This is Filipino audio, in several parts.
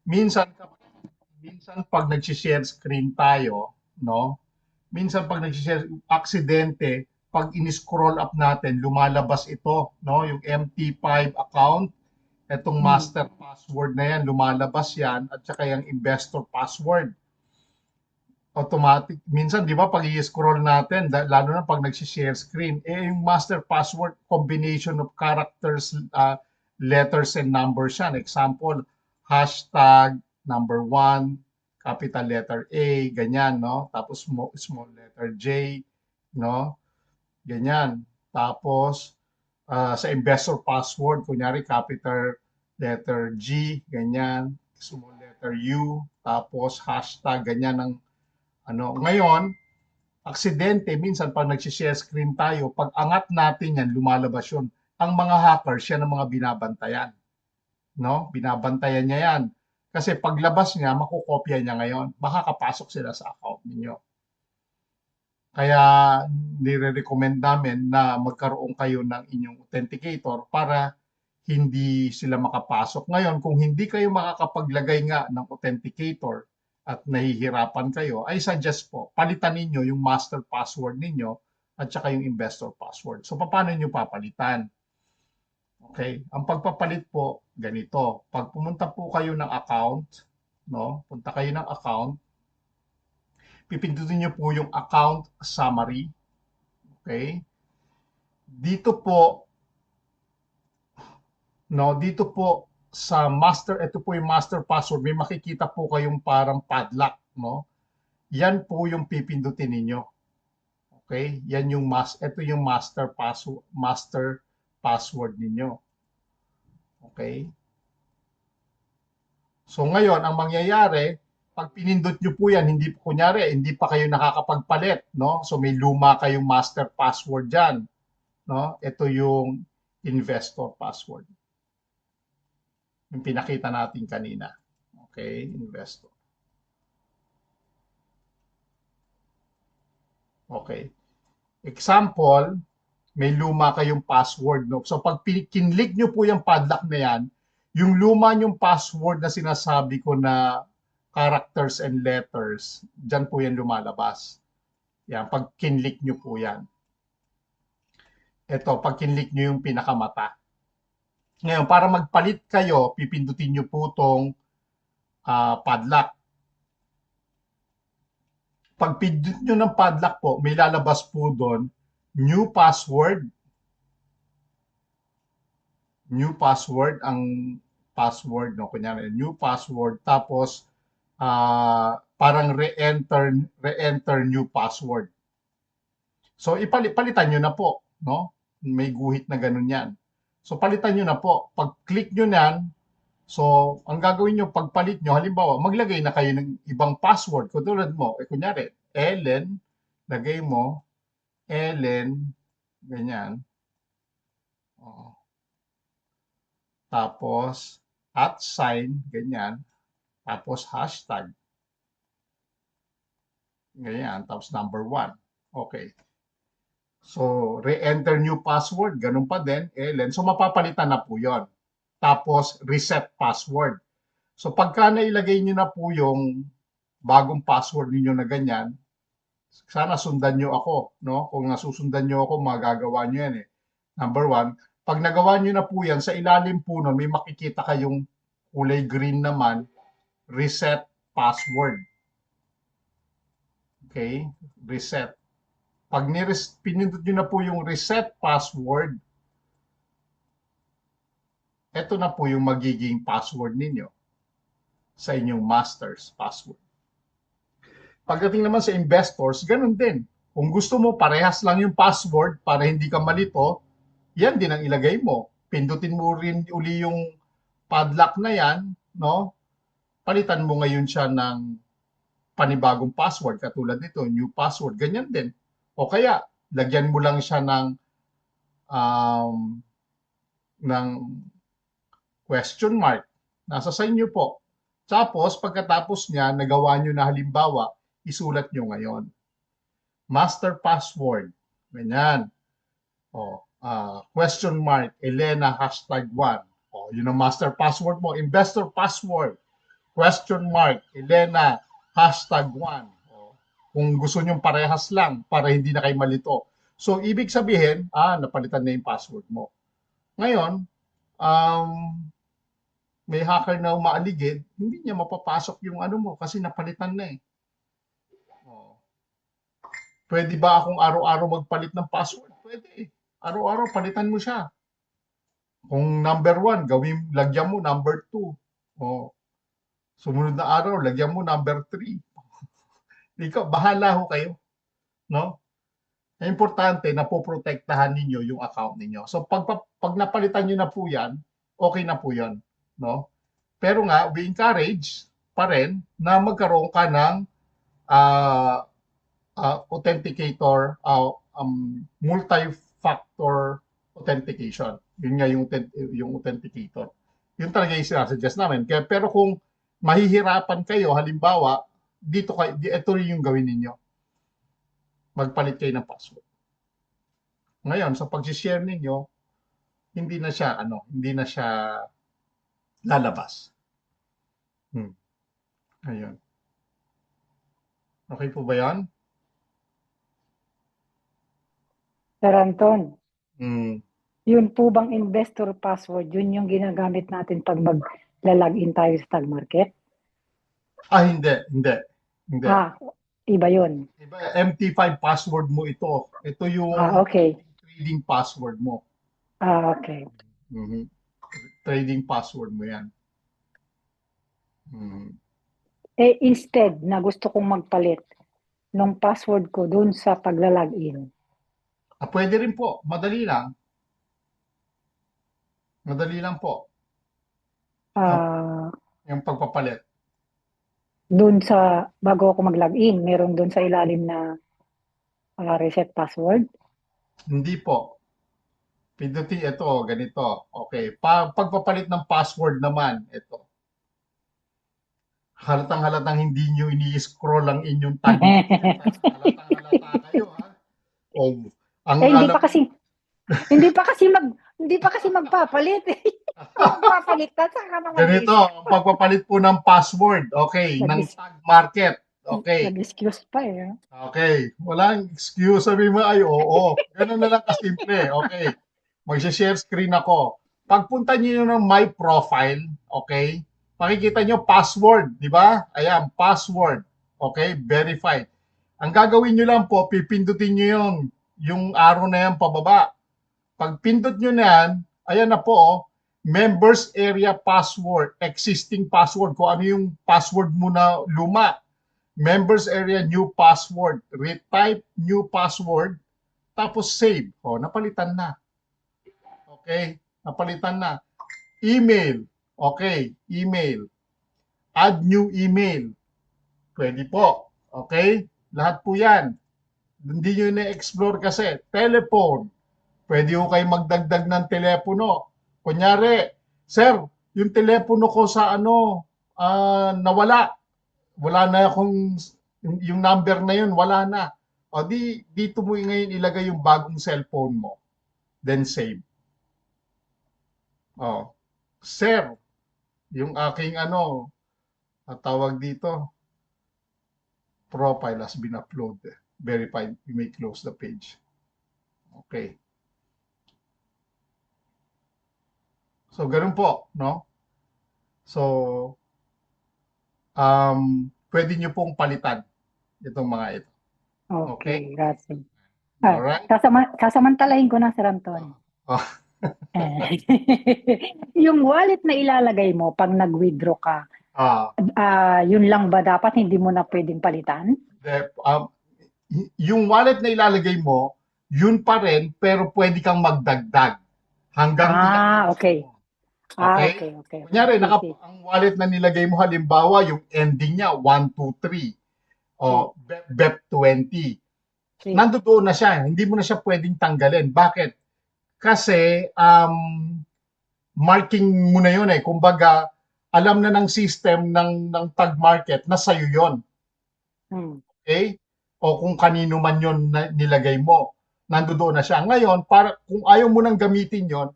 minsan, minsan pag nag-share screen tayo, no? Minsan pag nag-share, aksidente, pag in-scroll up natin, lumalabas ito, no? Yung MT5 account, itong Mm. master password na yan, lumalabas yan, at saka yung investor password. Automatic. Minsan, di ba, pag i-scroll natin, lalo na pag nag-share screen, yung master password, combination of characters, letters, and numbers yan. Example, hashtag, number one, capital letter A, ganyan, no? Tapos small letter J, no? Ganyan. Tapos, sa investor password, kunyari, capital letter G, ganyan, small letter U, tapos hashtag, ganyan ang ngayon, aksidente, minsan pag nag-share screen tayo, pag angat natin yan, lumalabas yun. Ang mga hackers, yan ang mga binabantayan. No? Binabantayan niya yan. Kasi paglabas niya, makukopya niya ngayon. Baka kapasok sila sa account ninyo. Kaya nire-recommend namin na magkaroon kayo ng inyong authenticator para hindi sila makapasok. Ngayon, kung hindi kayo makakapaglagay nga ng authenticator at nahihirapan kayo, ay suggest po, palitan ninyo yung master password ninyo at saka yung investor password. So, paano nyo papalitan? Okay, ang pagpapalit po, ganito. Pag pumunta po kayo ng account, no? Punta kayo ng account, pipindutin nyo po yung account summary. Okay? Dito po, no, dito po sa master, ito po yung master password, may makikita po kayong parang padlock, no? Yan po yung pipindutin ninyo. Okay? Yan yung ito yung master password ninyo. Okay? So ngayon, ang mangyayari, pag pinindot nyo po yan, hindi po, kunyari, hindi pa kayo nakakapagpalit, no? So may luma kayong master password dyan, no? Ito yung investor password. Yung pinakita natin kanina. Okay, investor. Okay. Example, may luma kayong password. No? So pag kinlik nyo po yung padlock na yan, yung luma nyong password na sinasabi ko na characters and letters, dyan po yan lumalabas. Yan, pag kinlik nyo po yan. Ito, pag kinlik nyo yung pinakamata. Ngayon, para magpalit kayo, pipindutin nyo po itong padlock. Pag pindot nyo ng padlock po, may lalabas po doon, new password, ang password, no? Kunyari, new password, tapos parang re-enter new password. So palitan nyo na po, no? May guhit na ganun yan. So palitan nyo na po. Pag click nyo yan, so ang gagawin nyo, pagpalit nyo, halimbawa, maglagay na kayo ng ibang password. Katulad mo, kunyari, Ellen, lagay mo, Ellen, ganyan. Oh. Tapos, at sign, ganyan. Tapos, hashtag, ganyan. Tapos, number one. Okay. So, re-enter new password, ganun pa din, Ellen. So, mapapalitan na po yon. Tapos, reset password. So, pagka nailagay nyo na po yung bagong password ninyo na ganyan, sana sundan nyo ako, no? Kung nasusundan nyo ako, magagawa nyo yan eh. Number one, pag nagawa nyo na po yan, sa ilalim po nun, may makikita kayong kulay green naman, reset password. Okay? Reset. Pag pinindot nyo na po yung reset password, ito na po yung magiging password ninyo sa inyong master's password. Pagdating naman sa investors, ganun din. Kung gusto mo, parehas lang yung password para hindi ka malito, yan din ang ilagay mo. Pindutin mo rin uli yung padlock na yan, no? Palitan mo ngayon siya ng panibagong password, katulad nito, new password, ganyan din. O kaya, lagyan mo lang siya um, ng question mark. Nasa sa inyo po. Tapos, pagkatapos niya, nagawa nyo na halimbawa, isulat nyo ngayon. Master password. Ganyan. Question mark, Elena hashtag 1. Yun ang master password mo. Investor password. question mark, Elena, #1. O, kung gusto nyong parehas lang para hindi na kayo malito. So, ibig sabihin, napalitan na yung password mo. Ngayon, um, may hacker na umaaligid, hindi niya mapapasok yung ano mo kasi napalitan na eh. O, pwede ba akong araw-araw magpalit ng password? Pwede eh. Araw-araw palitan mo siya. Kung number 1, lagyan mo number 2. O, sumunod na araw, lagyan mo number 3. Ikaw, bahala ho kayo, no? Importante na poprotektahan ninyo yung account ninyo. So pag napalitan niyo na po 'yan, okay na po 'yan, no? Pero nga we encourage pa rin na magkaroon ka ng ah, authenticator, multi-factor authentication. Yun nga yung authenticator. Yun talaga yung sinasuggest namin. Pero kung mahihirapan kayo, halimbawa, ito rin yung gawin ninyo. Magpalit kayo ng password. Ngayon, sa pag-share ninyo, hindi na siya lalabas. Ayun. Okay po ba yan? Sir Anton, Hmm. yun po bang investor password, yun yung ginagamit natin pag mag-login tayo sa stock market? Hindi, hindi. Hindi. Iba yun. Iba, MT5 password mo ito. Ito yung Okay. trading password mo. Okay. Mhm. Trading password mo yan. Mhm. Instead na gusto kong magpalit ng password ko dun sa pagla-login. Pwede rin po. Madali lang. Madali lang po. Ah, Yung pagpapalit. dun sa, bago ako mag-login, meron dun sa ilalim na reset password. Hindi po. Pindutin ito, ganito. Okay. Pagpapalit ng password naman, ito. Halatang-halatang hindi nyo ini-scroll ang inyong tag market. Halatang-halata kayo, ha? O, ang Eh, alam nyo, hindi pa kasi magpapalit eh. Magpapalit ka, saka ka ganito, ang mag-scroll. pagpapalit po ng password, okay, ng Nag-is- tag market. Okay. Nag-excuse pa eh. Okay. Walang excuse. Sabi mo, ay, oo. Ganun na lang kasimple. Okay. Mag-share screen ako. Pagpunta niyo ng my profile, okay, makikita niyo password, di ba? Ayan, password. Okay, verified. Ang gagawin niyo lang po, pipindutin niyo yung arrow na yan pababa. Pag pindot niyo na yan, ayan na po, oh, members area password, existing password, kung ano yung password mo na luma. Members area, new password. Retype new password, tapos save. O, napalitan na. Okay? Napalitan na. Email. Okay, email. Add new email. Pwede po. Okay? Lahat po yan. Hindi nyo na-explore kasi. Telephone. Pwede ko kayo magdagdag ng telepono. Kunyari, sir, yung telepono ko sa nawala. Wala na akong, yung number na yun, wala na. O dito mo ngayon ilagay yung bagong cellphone mo. Then save. O, sir, yung aking tawag dito, profile has been uploaded. Verified, you may close the page. Okay. So, ganun po, no? So, pwede nyo pong palitan itong mga ito. Okay? Okay, gotcha. Alright? Sasamantalahin ko na, Sir Anton. Oh, Yung wallet na ilalagay mo pag nag-withdraw ka, ah, yun lang ba dapat? Hindi mo na pwedeng palitan? de, yung wallet na ilalagay mo, yun pa rin, pero pwede kang magdagdag hanggang ilang gusto Okay. mo. Okay? Okay, okay. Kunyari, See. ang wallet na nilagay mo, halimbawa, yung ending niya, 123 o BEP20. See. Nandoon na siya. Hindi mo na siya pwedeng tanggalin. Bakit? Kasi, marking mo na yun eh. Kumbaga, alam na ng system ng tag market na sa'yo yun. Okay? O kung kanino man yon na nilagay mo. Nandoon na siya. Ngayon, para kung ayaw mo nang gamitin yon,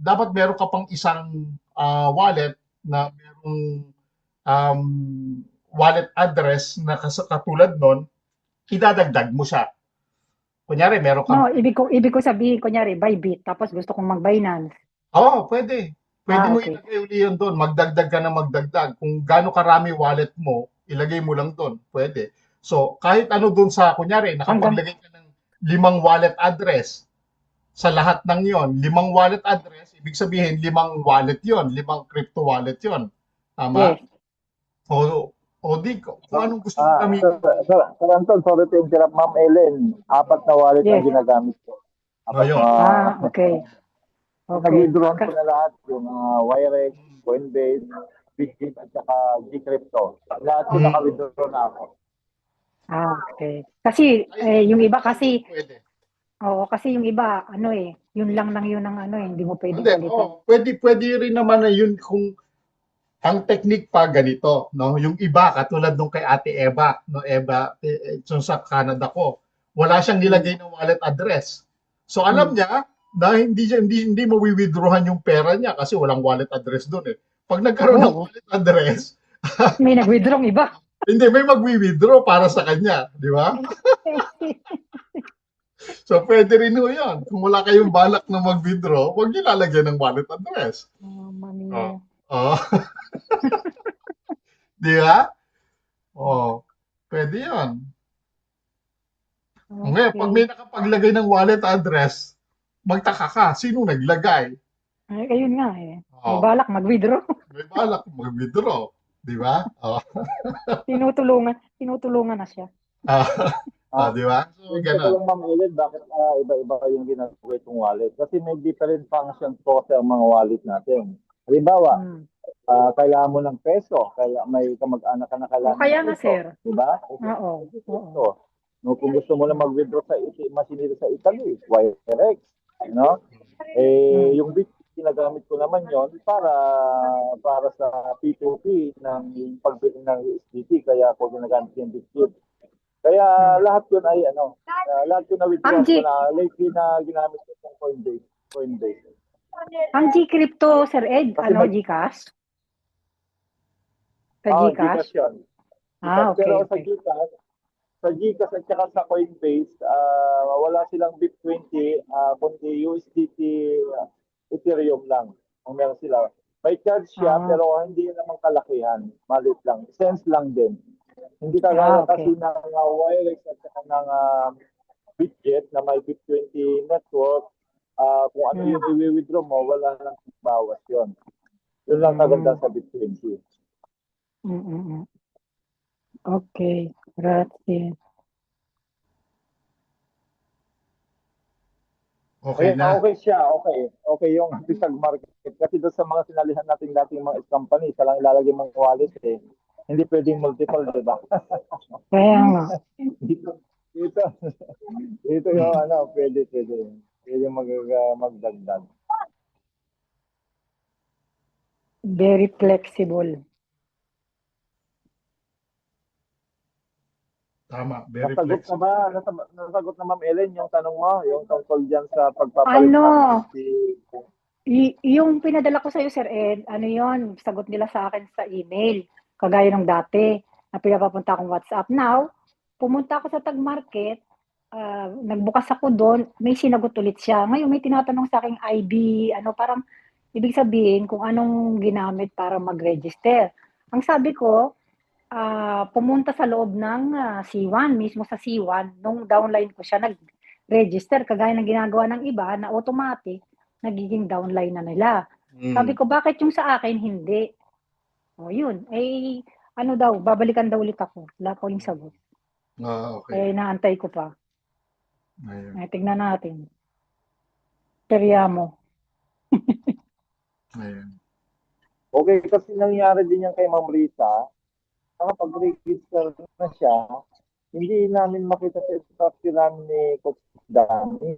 dapat meron ka pang isang wallet na merong um, wallet address na katulad nun, idadagdag mo siya. Kunyari, meron No, kang ibig ko sabihin, kunyari, Bybit, tapos gusto kong mag-Binance. Oo, pwede. Pwede Ah, mo okay. ilagay uli yun doon. Magdagdag ka na magdagdag. Kung gaano karami wallet mo, ilagay mo lang doon. Pwede. So, kahit ano doon sa, kunyari, Hanggang, nakapaglagay ka ng 5 wallet address sa lahat ng yon. 5 wallet address, ibig sabihin 5 wallet yon, 5 crypto wallet yon. Tama? yes, O di, kung anong gusto mo Sir, gamitin. Sir Anton, sorry to interrupt. Ma'am Ellen, 4 na wallet ang yes. ginagamit ko. Apat Ngayon. na, Okay. Okay. nag-withdraw ko na lahat. Yung Wirex, Coinbase, Bitget, at saka Gcrypto. Lahat ko Mm. naka-withdraw na ako. Okay. Kasi, Ay, yung iba pwede, kasi, pwede. oo, kasi yung iba, ano yun lang yun ang ano hindi mo pwedeng Hindi, palitan. pwede rin naman na yun kung ang technique pa ganito, no? Yung iba katulad nung kay Ate Eva, no Eva, yung sa Canada ko, wala siyang Mm. nilagay na wallet address. So alam Mm. niya na hindi mawi-withdrawhan yung pera niya kasi walang wallet address doon eh. Pag nagkaroon ng Oo. wallet address, May nag-withdraw iba. hindi may magwi-withdraw para sa kanya, di ba? So pwede rin ho 'yun. Kung wala kayong balak na mag-withdraw, huwag niyo lalagyan ng wallet address. Oh. Mamiya. Oh, di ba? Oh, pwede 'yun. Ngayon, pag may Okay. nakapaglagay ng wallet address, magtaka ka, sino naglagay? Ay, ayun nga May Oh, balak mag-withdraw. may balak mag-withdraw, di ba? Oh, Tinutulungan na siya. ah, Ah, di ba? So, Kwento ko ganun. lang, Ma'am Ellen, bakit iba-iba yung ginagawa itong wallet? Kasi may different functions po sa mga wallet natin. Halimbawa, Mm. kailangan mo ng peso, kaya may kamag-anak ka na O kailangan kaya ng nga, peso, sir. di ba? Oo. Oo. Ito, no, kung gusto mo lang mag-withdraw sa machine dito sa Italy, Wirex, no? Mm. Yung Bitcoin, ginagamit ko naman yon para sa P2P ng pagbili ng USDT, kaya ako ginagamit yung Bitcoin. Kaya Mm. lahat yun ay lahat yun na Ang withdraw ko G, na lately na ginamit ko yung Coinbase. ang Gcrypto, Sir Ed, Kasi GCash? Sa Gcash GCash? yun. Gcash, Okay, pero okay. sa Gcash at saka sa Coinbase, wala silang BIP20, kundi USDT, Ethereum lang ang meron sila. May charge siya, Ah, pero hindi naman kalakihan. Malit lang. Sense lang din. Hindi kagaya okay. kasi ng Wirex at saka ng Bitget na may BIP20 network. Kung ano Mm. yung i-withdraw mo, wala nang bawas yon. Yun lang kaganda Mm. sa BIP20. Mm, mm, mm. Okay. Grazie. Okay Kaya na. okay siya, okay. Okay yung bisag market. Kasi doon sa mga sinalihan natin dating mga company, sa lang ilalagay mong wallet hindi pwedeng multiple, di ba? Kaya nga. dito, dito, dito yung pwede. Pwede magdagdag. Very flexible. Tama, very Nasagot na flexible. ba? Nasagot na Ma'am Ellen yung tanong mo, yung tungkol dyan sa pagpapalit Ano, ng multi. yung pinadala ko sa'yo, Sir Ed, ano yon sagot nila sa akin sa email. Kagaya nung dati, na pinapapunta akong WhatsApp. Now, pumunta ako sa Tag Market, nagbukas ako doon, may sinagot ulit siya. Ngayon, may tinatanong sa aking ID, parang, ibig sabihin kung anong ginamit para mag-register. Ang sabi ko, pumunta sa loob ng C1, mismo sa C1, nung downline ko siya, nag-register, kagaya ng ginagawa ng iba, na automatic, nagiging downline na nila. Sabi Mm. ko, bakit yung sa akin, hindi? O yun, ano daw, babalikan daw ulit ako. Wala ko yung sagot. Okay. Inaantay ko pa. Ayun. Tignan natin. Perya mo. Ayun. Okay, kasi nangyari din yan kay Ma'am Rita. Nakapag-register na siya, hindi namin makita sa structure namin ni Coach Danny.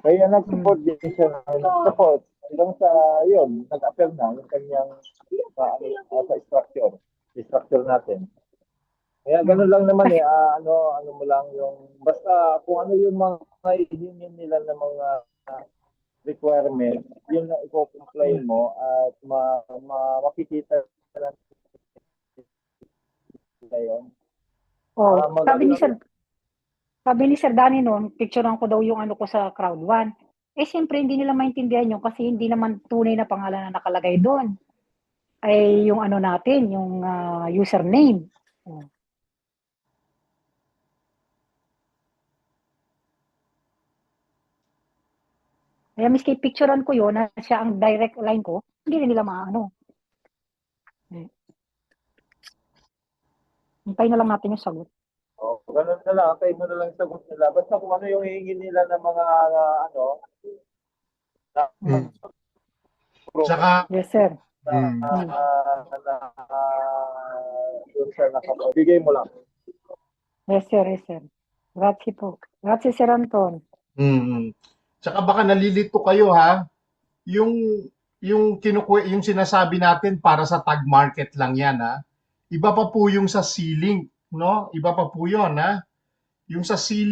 Kaya Hmm. nag-support din siya nag-support hanggang sa yun, nag-appeal na yung kanyang sa structure natin. Kaya Hmm. ganun lang naman Kasi, ano mo lang yung, basta kung ano yung mga hihingin nila ng mga requirement, yun na i-comply hmm. mo at makikita Oh, Para sabi ni Sir Danny noon, picturean ko daw yung ano ko sa Crowd1. Eh, siyempre, hindi nila maintindihan yun kasi hindi naman tunay na pangalan na nakalagay doon. Ay, yung ano natin, yung username. Oh. Kaya miski picturean ko yun, na siya ang direct line ko, hindi rin nila maano. Hintayin na lang natin yung sagot. ganun na lang, antay mo na lang yung sagot nila. Basta kung ano yung hihingi nila ng mga ano, na, Mm. Tsaka, Yes, sir. user na bigay mo lang. Yes, sir. Yes, sir. Grazie po. Grazie, Sir Anton. tsaka baka nalilito kayo ha, yung yung sinasabi natin para sa tag market lang yan ha. Iba pa po yung sa ceiling, no? Iba pa po 'yon ha. Yung sa ceiling